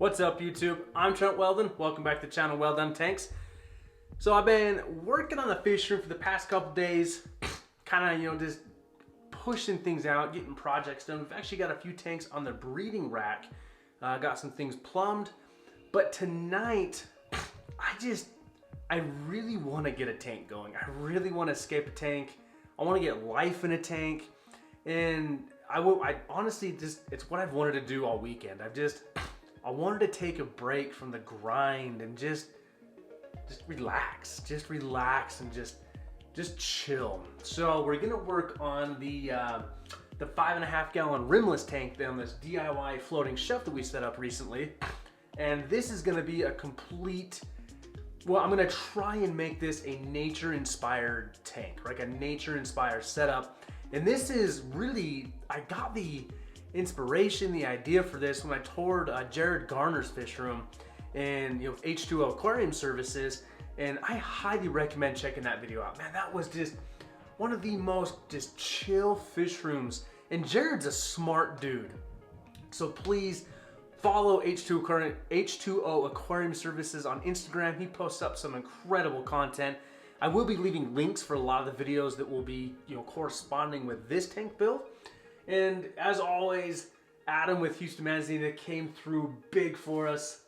What's up, YouTube? I'm Wel-Don. Welcome back to the channel Well-Done Tanks. So I've been working on the fish room for the past couple days, kind of, just pushing things out, getting projects done. We've actually got a few tanks on the breeding rack. Got some things plumbed, but tonight, I really want to get a tank going. I really want to escape a tank. I want to get life in a tank, and I honestly it's what I've wanted to do all weekend. I wanted to take a break from the grind and just relax and just chill. So we're gonna work on the 5.5 gallon rimless tank on this DIY floating shelf that we set up recently. And this is gonna be a complete, well, I'm gonna try and make this a nature-inspired tank, like a nature-inspired setup. And this is really, I got the inspiration, the idea for this when I toured Jared Garner's fish room and H20 Aquarium Services, and I highly recommend checking that video out. Man, that was just one of the most chill fish rooms, and Jared's a smart dude. So please follow H20 Aquarium Services on Instagram. He posts up some incredible content. I will be leaving links for a lot of the videos that will be corresponding with this tank build. And as always, Adam with Houston Manzanita came through big for us.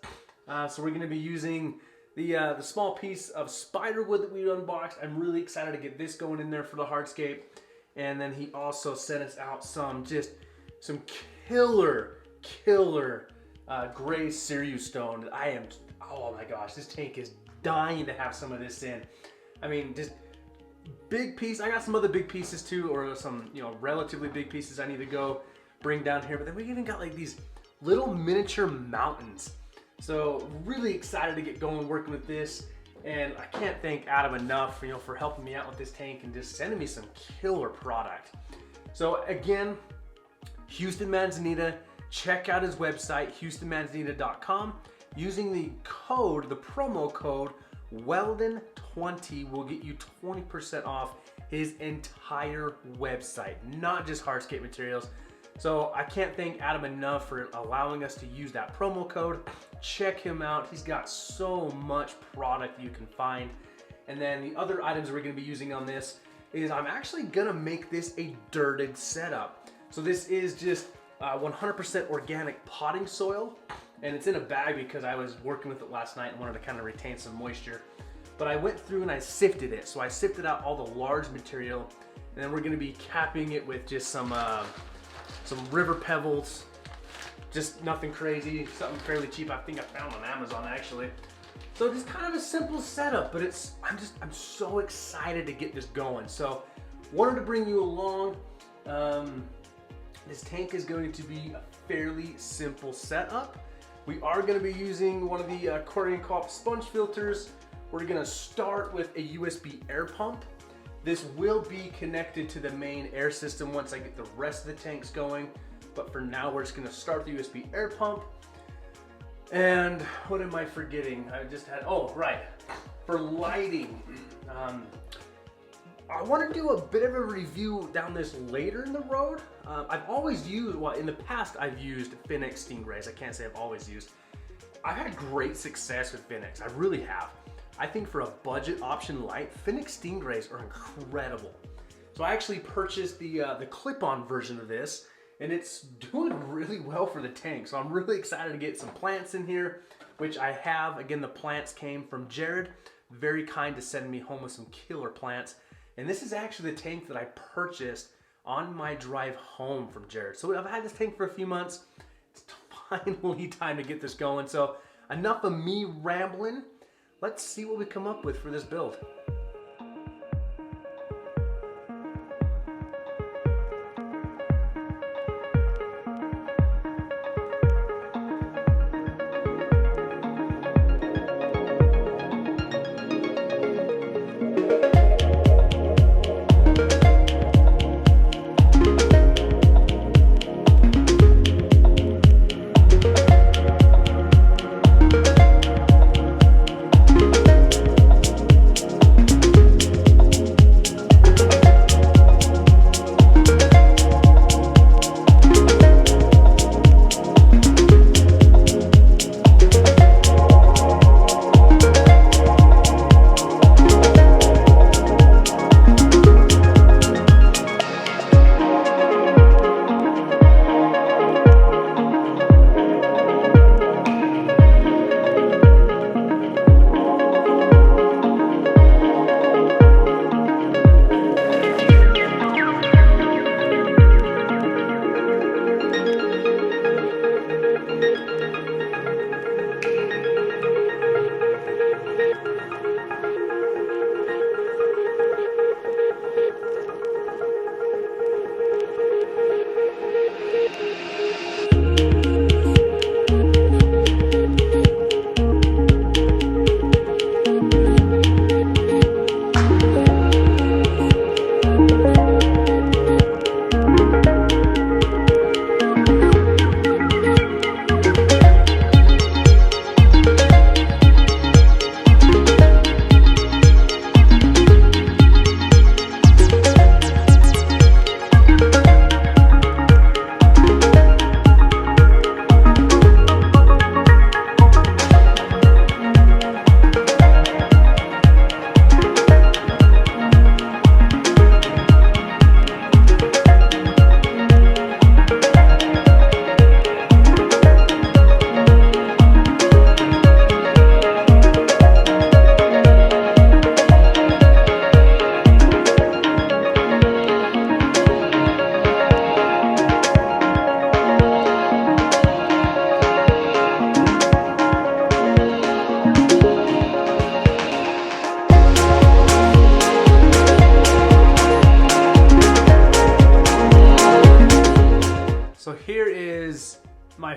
So we're going to be using the small piece of spider wood that we unboxed. I'm really excited to get this going in there for the hardscape. And then he also sent us out some killer gray Cereus stone. Oh my gosh, this tank is dying to have some of this in. I mean, just big piece. I got some other big pieces too, or some relatively big pieces I need to go bring down here. But then we even got like these little miniature mountains. So really excited to get going working with this, and I can't thank Adam enough for helping me out with this tank and just sending me some killer product. So again, Houston Manzanita, check out his website houstonmanzanita.com. Using the promo code Wel-Don20 will get you 20% off his entire website, not just hardscape materials. So I can't thank Adam enough for allowing us to use that promo code. Check him out. He's got so much product you can find. And then the other items we're going to be using on this is I'm actually going to make this a dirted setup. So this is just 100% organic potting soil. And it's in a bag because I was working with it last night and wanted to kind of retain some moisture. But I went through and I sifted it. So I sifted out all the large material, and then we're gonna be capping it with just some river pebbles. Just nothing crazy, something fairly cheap. I think I found on Amazon actually. So just kind of a simple setup, but I'm so excited to get this going. So wanted to bring you along. This tank is going to be a fairly simple setup. We are going to be using one of the Aquarium Co-op sponge filters. We're going to start with a USB air pump. This will be connected to the main air system once I get the rest of the tanks going. But for now, we're just going to start the USB air pump. And what am I forgetting? I just had, oh, right. For lighting, I want to do a bit of a review down this later in the road. I've always used, well, in the past I've used Finnex Stingrays. I can't say I've always used. I've had great success with Finnex. I really have. I think for a budget option light, Finnex Stingrays are incredible. So I actually purchased the clip-on version of this, and it's doing really well for the tank. So I'm really excited to get some plants in here, which I have. Again, the plants came from Jared. Very kind to send me home with some killer plants. And this is actually the tank that I purchased on my drive home from Jared. So I've had this tank for a few months. It's finally time to get this going. So enough of me rambling. Let's see what we come up with for this build.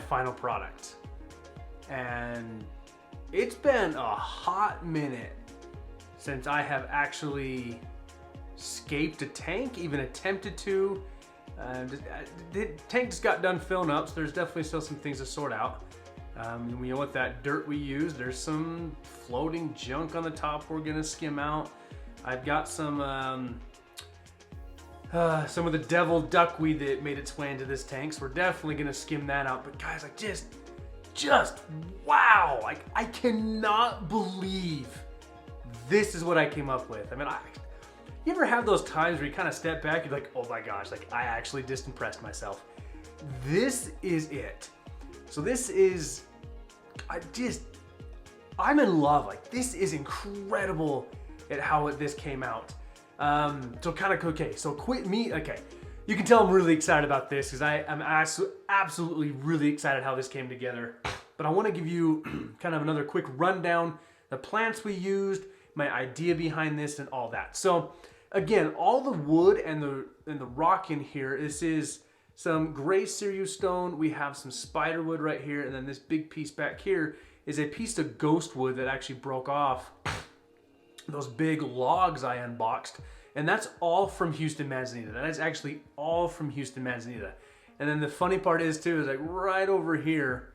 final product. And it's been a hot minute since I have actually scaped a tank, even attempted to. The tank just got done filling up, so there's definitely still some things to sort out. We know what that dirt we used. There's some floating junk on the top we're gonna skim out. I've got some of the devil duckweed that made its way into this tank, so we're definitely gonna skim that out. But guys, like just wow! Like, I cannot believe this is what I came up with. I mean, you ever have those times where you kind of step back, you're like, oh my gosh, like I actually just impressed myself. This is it. So this is, I'm in love. Like, this is incredible at how this came out. So kind of, okay, so okay. You can tell I'm really excited about this because I'm absolutely really excited how this came together. But I want to give you kind of another quick rundown, the plants we used, my idea behind this and all that. So again, all the wood and the rock in here, this is some gray Sirius stone. We have some spider wood right here, and then this big piece back here is a piece of ghost wood that actually broke off those big logs I unboxed. And that's all from Houston Manzanita. That is actually all from Houston Manzanita. And then the funny part is too, is like right over here,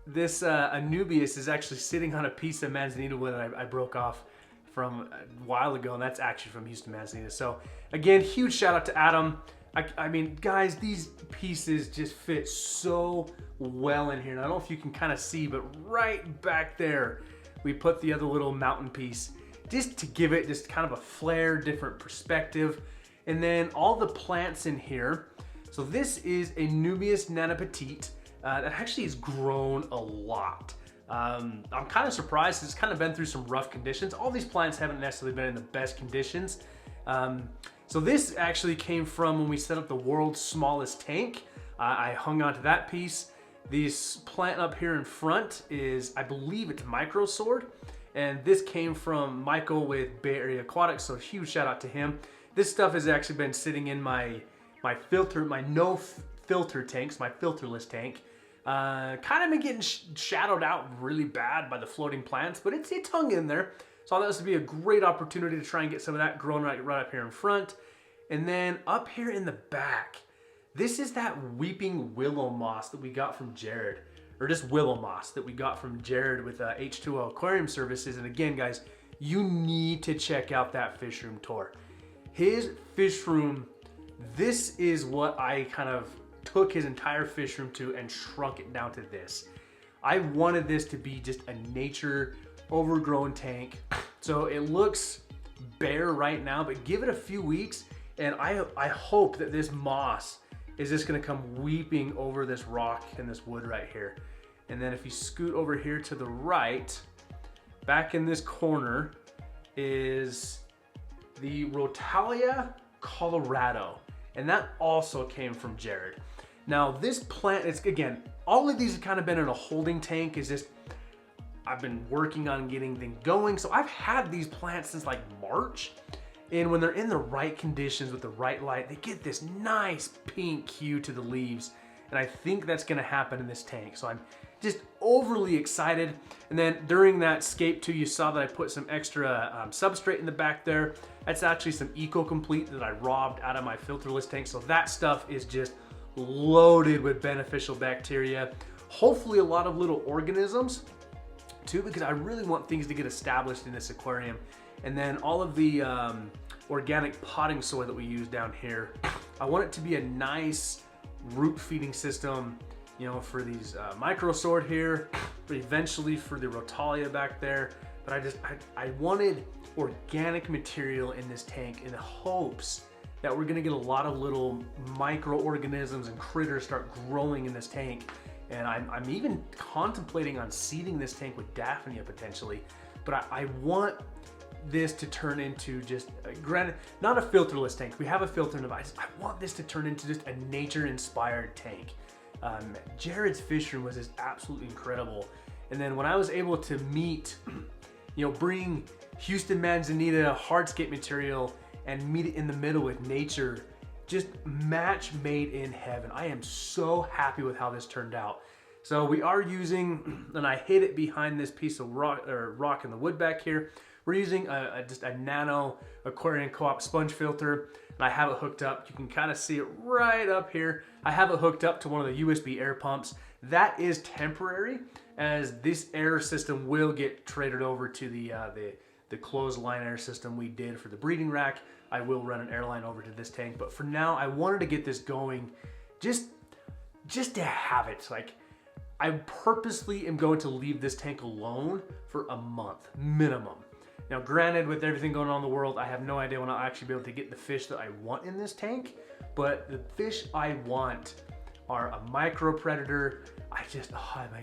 this Anubias is actually sitting on a piece of Manzanita wood that I broke off from a while ago, and that's actually from Houston Manzanita. So again, huge shout out to Adam. I mean, guys, these pieces just fit so well in here. And I don't know if you can kind of see, but right back there, we put the other little mountain piece just to give it just kind of a flair, different perspective. And then all the plants in here. So this is a Nubius Nana Petite that actually has grown a lot. I'm kind of surprised. It's kind of been through some rough conditions. All these plants haven't necessarily been in the best conditions. So this actually came from when we set up the world's smallest tank. I hung on to that piece. This plant up here in front is, I believe it's Micro Sword. And this came from Michael with Bay Area Aquatics, so huge shout out to him. This stuff has actually been sitting in my no filter tanks, my filterless tank. Kind of been getting shadowed out really bad by the floating plants, but it's hung in there. So I thought this would be a great opportunity to try and get some of that growing right up here in front. And then up here in the back, this is that weeping willow moss that we got from Jared. Or just willow moss that we got from Jared with H20 Aquarium Services. And again, guys, you need to check out that fish room tour. His fish room, this is what I kind of took his entire fish room to and shrunk it down to this. I wanted this to be just a nature overgrown tank. So it looks bare right now, but give it a few weeks and I hope that this moss is just gonna come weeping over this rock and this wood right here. And then if you scoot over here to the right, back in this corner is the Rotalia Colorado. And that also came from Jared. Now this plant is, again, all of these have kind of been in a holding tank. Is just, I've been working on getting things going. So I've had these plants since like March. And when they're in the right conditions with the right light, they get this nice pink hue to the leaves. And I think that's gonna happen in this tank. So I'm just overly excited. And then during that scape too, you saw that I put some extra substrate in the back there. That's actually some Eco Complete that I robbed out of my filterless tank. So that stuff is just loaded with beneficial bacteria. Hopefully a lot of little organisms too, because I really want things to get established in this aquarium. And then all of the organic potting soil that we use down here, I want it to be a nice root feeding system, you know, for these Micro Sword here, but eventually for the Rotalia back there. But I wanted organic material in this tank in the hopes that we're gonna get a lot of little microorganisms and critters start growing in this tank. And I'm even contemplating on seeding this tank with Daphnia potentially. But I want this to turn into just, granted, not a filterless tank. We have a filter device. I want this to turn into just a nature-inspired tank. Jared's fish room was just absolutely incredible. And then when I was able to meet, you know, bring Houston Manzanita hardscape material and meet it in the middle with nature, just match made in heaven. I am so happy with how this turned out. So we are using, and I hid it behind this piece of rock in the wood back here. We're using just a nano aquarium co-op sponge filter, and I have it hooked up. You can kind of see it right up here. I have it hooked up to one of the USB air pumps. That is temporary, as this air system will get traded over to the closed line air system we did for the breeding rack. I will run an airline over to this tank, but for now I wanted to get this going just to have it. Like, I purposely am going to leave this tank alone for a month minimum. Now granted, with everything going on in the world, I have no idea when I'll actually be able to get the fish that I want in this tank, but the fish I want are a micro predator.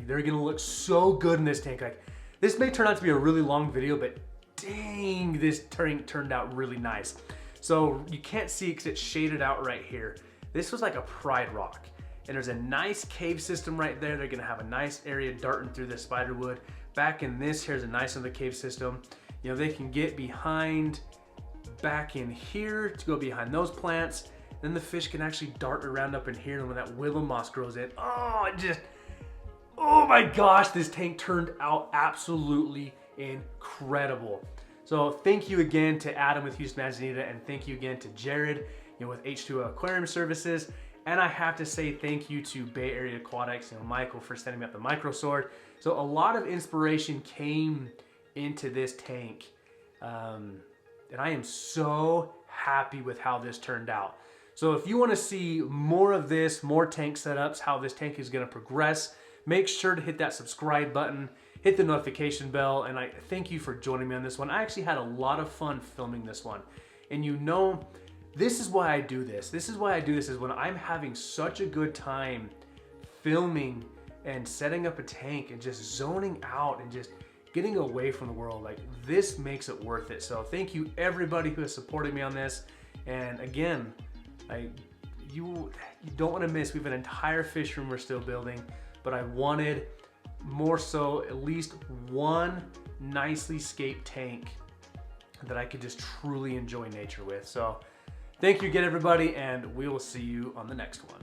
They're gonna look so good in this tank. Like, this may turn out to be a really long video, but dang, this tank turned out really nice. So you can't see because it's shaded out right here. This was like a pride rock, and there's a nice cave system right there. They're gonna have a nice area darting through this spider wood. Back in this, here's a nice other cave system. You know, they can get behind back in here to go behind those plants. Then the fish can actually dart around up in here, and when that willow moss grows in, oh my gosh, this tank turned out absolutely incredible. So thank you again to Adam with Houston Manzanita, and thank you again to Jared, with H20 Aquarium Services. And I have to say thank you to Bay Area Aquatics, Michael, for sending me up the micro sword. So a lot of inspiration came into this tank, and I am so happy with how this turned out. So if you want to see more of this, more tank setups, how this tank is going to progress, make sure to hit that subscribe button, hit the notification bell, and I thank you for joining me on this one. I actually had a lot of fun filming this one, and this is why I do this. This is why I do this, is when I'm having such a good time filming and setting up a tank and just zoning out and just getting away from the world. Like, this makes it worth it. So thank you everybody who has supported me on this. And again, you don't want to miss, we have an entire fish room we're still building, but I wanted more so at least one nicely scaped tank that I could just truly enjoy nature with. So thank you again, everybody, and we will see you on the next one.